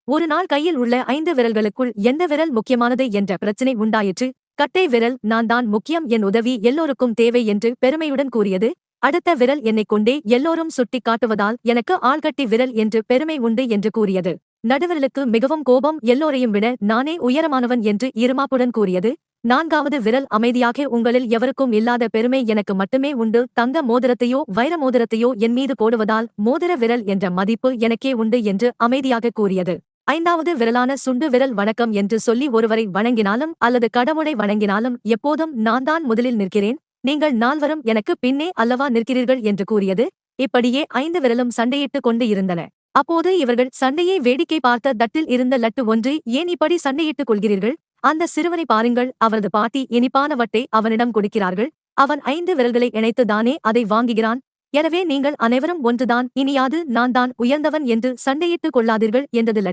ஒரு நாள் கையில் உள்ள 5 விரல்களுக்குள் எந்த விரல் முக்கியமானது என்ற பிரச்சினை உண்டாயிற்று. கட்டை விரல் நான் தான் முக்கியம், என் உதவி எல்லோருக்கும் தேவை என்று பெருமையுடன் கூறியது. அடுத்த விரல் என்னைக் கொண்டே எல்லோரும் சுட்டிக் காட்டுவதால் எனக்கு ஆள்கட்டி விரல் என்று பெருமை உண்டு என்று கூறியது. நடுவிரலுக்கு மிகவும் கோபம், எல்லோரையும் விட நானே உயரமானவன் என்று இருமாப்புடன் கூறியது. 4வது விரல் அமைதியாக, உங்களில் எவருக்கும் இல்லாத பெருமை எனக்கு மட்டுமே உண்டு. தங்க மோதிரத்தையோ வைர மோதிரத்தையோ என் மீது போடுவதால் மோதிர விரல் என்ற மதிப்பு எனக்கே உண்டு என்று அமைதியாக கூறியது. 5வது விரலான சுண்டு விரல் வணக்கம் என்று சொல்லி ஒருவரை வணங்கினாலும் அல்லது கடவுளை வணங்கினாலும் எப்போதும் நான் தான் முதலில் நிற்கிறேன், நீங்கள் நால்வரும் எனக்கு பின்னே அல்லவா நிற்கிறீர்கள் என்று கூறியது. இப்படியே 5 விரலும் சண்டையிட்டுக் கொண்டு இருந்தன. அப்போது இவர்கள் சண்டையை வேடிக்கை பார்த்த தட்டில் இருந்த லட்டு ஒன்று, ஏன் இப்படி சண்டையிட்டுக் கொள்கிறீர்கள்? அந்த சிறுவனை பாருங்கள், அவரது பாட்டி இனிப்பான வட்டை அவனிடம் கொடுக்கிறார்கள். அவன் 5 விரல்களை இணைத்து தானே அதை வாங்குகிறான். எனவே நீங்கள் அனைவரும் ஒன்றுதான், இனியாது நான் தான் உயர்ந்தவன் என்று சண்டையிட்டுக் கொள்ளாதீர்கள் என்றது லட்டு.